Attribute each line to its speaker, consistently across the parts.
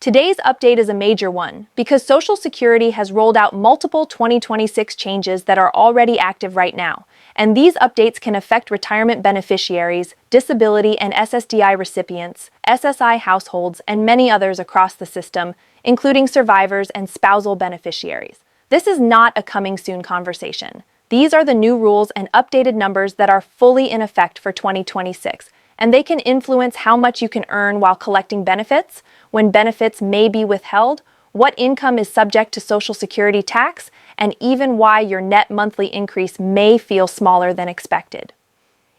Speaker 1: Today's update is a major one because Social Security has rolled out multiple 2026 changes that are already active right now, and these updates can affect retirement beneficiaries, disability and SSDI recipients, SSI households, and many others across the system, including survivors and spousal beneficiaries. This is not a coming soon conversation. These are the new rules and updated numbers that are fully in effect for 2026, and they can influence how much you can earn while collecting benefits, when benefits may be withheld, what income is subject to Social Security tax, and even why your net monthly increase may feel smaller than expected.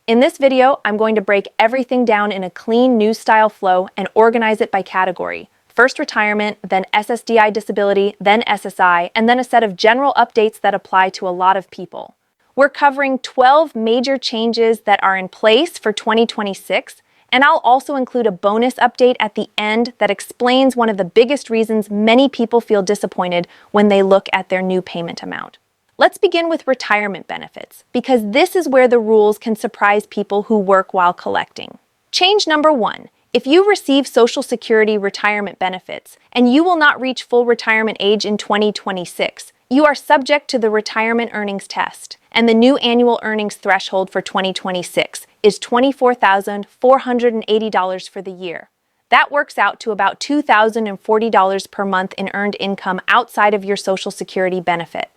Speaker 1: In this video, I'm going to break everything down in a clean news-style flow and organize it by category. First retirement, then SSDI disability, then SSI, and then a set of general updates that apply to a lot of people. We're covering 12 major changes that are in place for 2026, and I'll also include a bonus update at the end that explains one of the biggest reasons many people feel disappointed when they look at their new payment amount. Let's begin with retirement benefits, because this is where the rules can surprise people who work while collecting. Change number 1. If you receive Social Security retirement benefits and you will not reach full retirement age in 2026, you are subject to the retirement earnings test, and the new annual earnings threshold for 2026 is $24,480 for the year. That works out to about $2,040 per month in earned income outside of your Social Security benefit.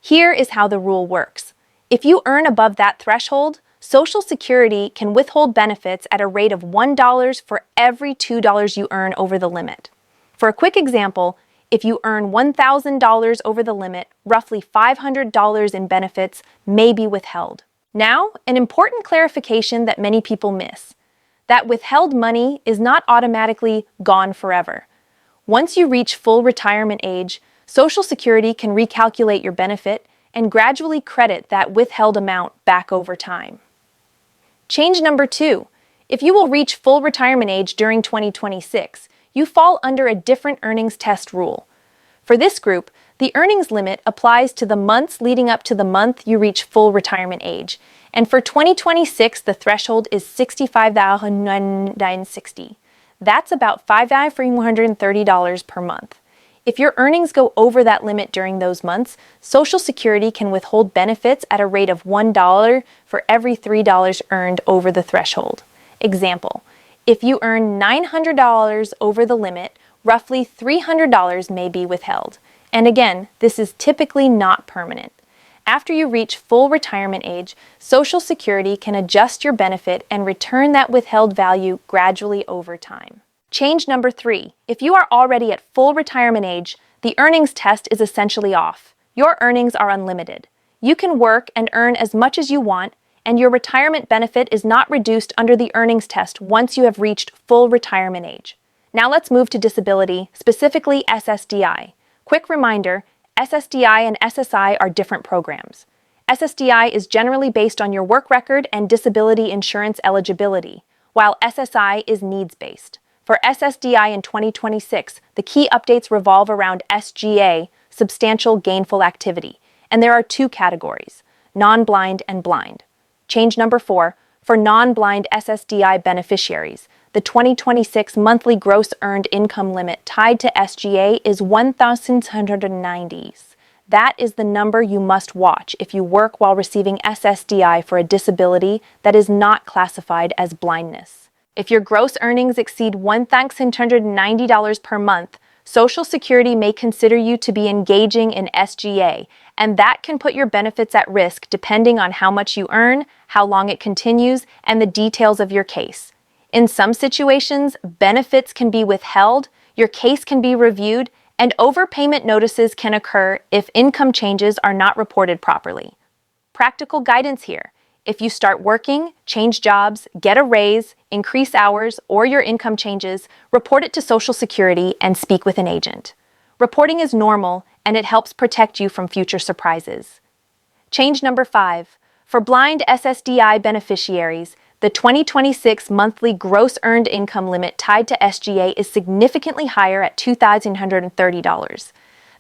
Speaker 1: Here is how the rule works. If you earn above that threshold, Social Security can withhold benefits at a rate of $1 for every $2 you earn over the limit. For a quick example, if you earn $1,000 over the limit, roughly $500 in benefits may be withheld. Now, an important clarification that many people miss. That withheld money is not automatically gone forever. Once you reach full retirement age, Social Security can recalculate your benefit and gradually credit that withheld amount back over time. Change number 2. If you will reach full retirement age during 2026, you fall under a different earnings test rule. For this group, the earnings limit applies to the months leading up to the month you reach full retirement age. And for 2026, the threshold is $65,960. That's about $5,330 per month. If your earnings go over that limit during those months, Social Security can withhold benefits at a rate of $1 for every $3 earned over the threshold. Example, if you earn $900 over the limit, roughly $300 may be withheld. And again, this is typically not permanent. After you reach full retirement age, Social Security can adjust your benefit and return that withheld value gradually over time. Change number 3. If you are already at full retirement age, the earnings test is essentially off. Your earnings are unlimited. You can work and earn as much as you want, and your retirement benefit is not reduced under the earnings test once you have reached full retirement age. Now let's move to disability, specifically SSDI. Quick reminder, SSDI and SSI are different programs. SSDI is generally based on your work record and disability insurance eligibility, while SSI is needs-based. For SSDI in 2026, the key updates revolve around SGA, substantial gainful activity, and there are 2 categories, non-blind and blind. Change number 4, for non-blind SSDI beneficiaries, the 2026 monthly gross earned income limit tied to SGA is $1,690. That is the number you must watch if you work while receiving SSDI for a disability that is not classified as blindness. If your gross earnings exceed $1,690 per month, Social Security may consider you to be engaging in SGA, and that can put your benefits at risk depending on how much you earn, how long it continues, and the details of your case. In some situations, benefits can be withheld, your case can be reviewed, and overpayment notices can occur if income changes are not reported properly. Practical guidance here. If you start working, change jobs, get a raise, increase hours, or your income changes, report it to Social Security and speak with an agent. Reporting is normal, and it helps protect you from future surprises. Change number 5. For blind SSDI beneficiaries, the 2026 monthly gross earned income limit tied to SGA is significantly higher at $2,130.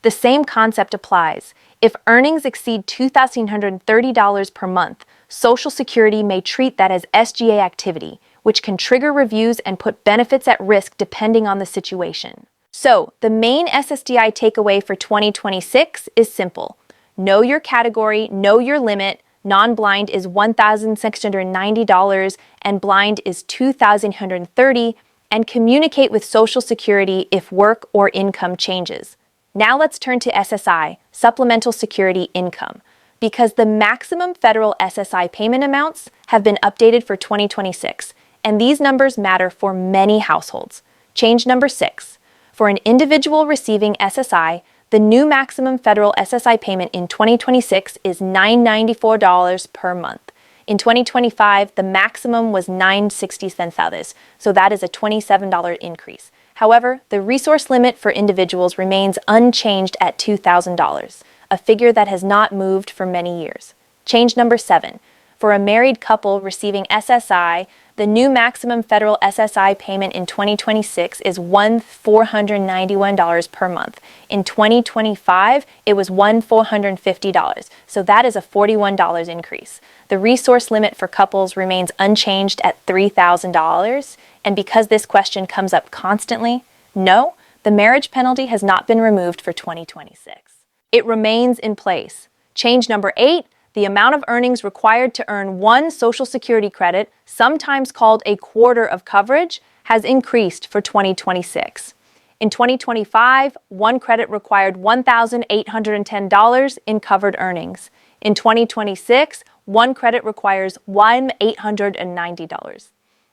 Speaker 1: The same concept applies. If earnings exceed $2,130 per month, Social Security may treat that as SGA activity, which can trigger reviews and put benefits at risk depending on the situation. So, the main SSDI takeaway for 2026 is simple. Know your category, know your limit. Non-blind is $1,690 and blind is $2,130, and communicate with Social Security if work or income changes. Now let's turn to SSI, Supplemental Security Income, because the maximum federal SSI payment amounts have been updated for 2026, and these numbers matter for many households. Change number 6. For an individual receiving SSI, the new maximum federal SSI payment in 2026 is $994 per month. In 2025, the maximum was $960, so that is a $27 increase. However, the resource limit for individuals remains unchanged at $2,000, a figure that has not moved for many years. Change number 7. For a married couple receiving SSI, the new maximum federal SSI payment in 2026 is $1,491 per month. In 2025, it was $1,450, so that is a $41 increase. The resource limit for couples remains unchanged at $3,000, and because this question comes up constantly, no, the marriage penalty has not been removed for 2026. It remains in place. Change number 8. The amount of earnings required to earn one Social Security credit, sometimes called a quarter of coverage, has increased for 2026. In 2025, one credit required $1,810 in covered earnings. In 2026, one credit requires $1,890.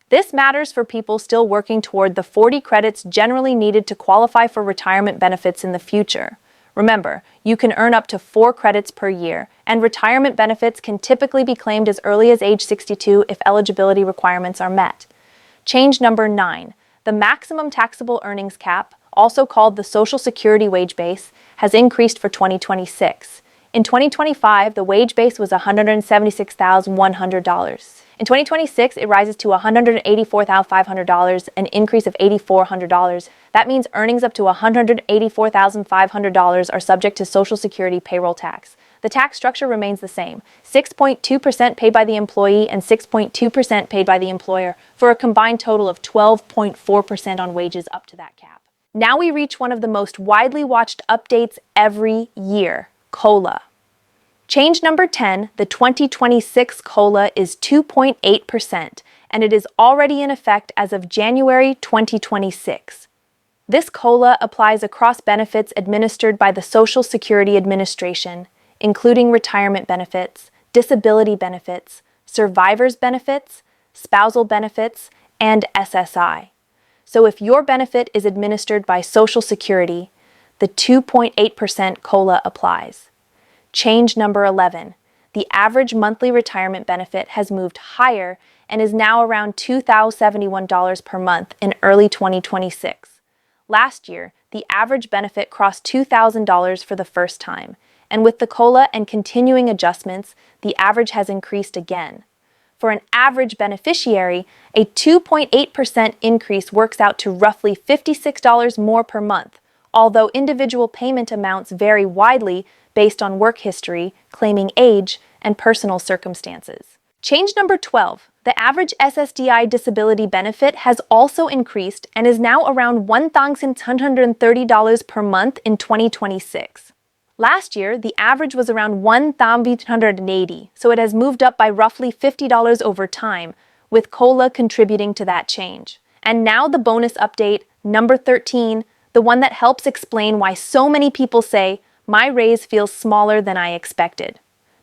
Speaker 1: This matters for people still working toward the 40 credits generally needed to qualify for retirement benefits in the future. Remember, you can earn up to 4 credits per year, and retirement benefits can typically be claimed as early as age 62 if eligibility requirements are met. Change number 9. The maximum taxable earnings cap, also called the Social Security wage base, has increased for 2026. In 2025, the wage base was $176,100. In 2026, it rises to $184,500, an increase of $8,400. That means earnings up to $184,500 are subject to Social Security payroll tax. The tax structure remains the same, 6.2% paid by the employee and 6.2% paid by the employer, for a combined total of 12.4% on wages up to that cap. Now we reach one of the most widely watched updates every year, COLA. Change number 10, the 2026 COLA is 2.8%, and it is already in effect as of January 2026. This COLA applies across benefits administered by the Social Security Administration, including retirement benefits, disability benefits, survivor's benefits, spousal benefits, and SSI. So if your benefit is administered by Social Security, the 2.8% COLA applies. Change number 11. The average monthly retirement benefit has moved higher and is now around $2,071 per month in early 2026. Last year, the average benefit crossed $2,000 for the first time, and with the COLA and continuing adjustments, the average has increased again. For an average beneficiary, a 2.8% increase works out to roughly $56 more per month, although individual payment amounts vary widely based on work history, claiming age, and personal circumstances. Change number 12. The average SSDI disability benefit has also increased and is now around $1,630 per month in 2026. Last year, the average was around $1,880, so it has moved up by roughly $50 over time, with COLA contributing to that change. And now the bonus update, number 13, the one that helps explain why so many people say, "My raise feels smaller than I expected."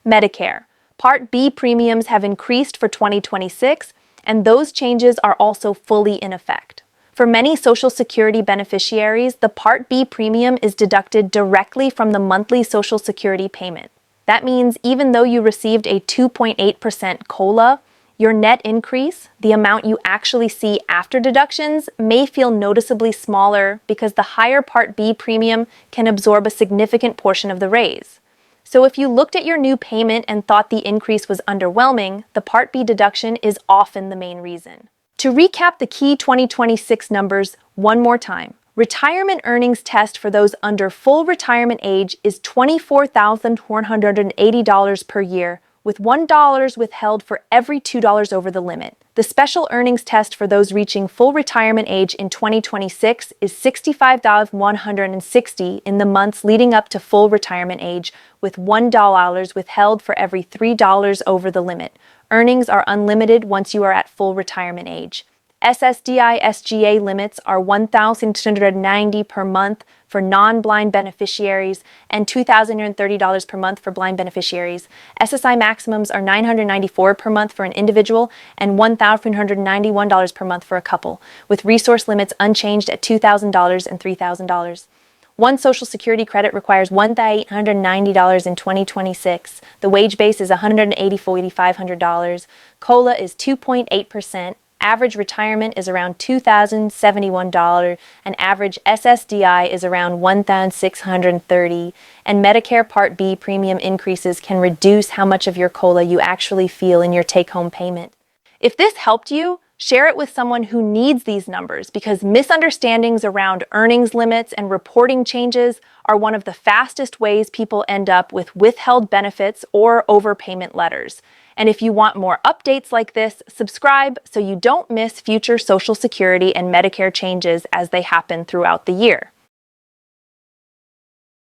Speaker 1: Medicare. Part B premiums have increased for 2026, and those changes are also fully in effect. For many Social Security beneficiaries, the Part B premium is deducted directly from the monthly Social Security payment. That means even though you received a 2.8% COLA, your net increase, the amount you actually see after deductions, may feel noticeably smaller because the higher Part B premium can absorb a significant portion of the raise. So if you looked at your new payment and thought the increase was underwhelming, the Part B deduction is often the main reason. To recap the key 2026 numbers one more time, retirement earnings test for those under full retirement age is $24,480 per year, with $1 withheld for every $2 over the limit. The special earnings test for those reaching full retirement age in 2026 is $65,160 in the months leading up to full retirement age, with $1 withheld for every $3 over the limit. Earnings are unlimited once you are at full retirement age. SSDI SGA limits are $1,290 per month for non-blind beneficiaries and $2,030 per month for blind beneficiaries. SSI maximums are $994 per month for an individual and $1,391 per month for a couple, with resource limits unchanged at $2,000 and $3,000. One Social Security credit requires $1,890 in 2026. The wage base is $184,500. COLA is 2.8%. Average retirement is around $2,071, and average SSDI is around $1,630, and Medicare Part B premium increases can reduce how much of your COLA you actually feel in your take-home payment. If this helped you, share it with someone who needs these numbers, because misunderstandings around earnings limits and reporting changes are one of the fastest ways people end up with withheld benefits or overpayment letters. And if you want more updates like this, subscribe so you don't miss future Social Security and Medicare changes as they happen throughout the year.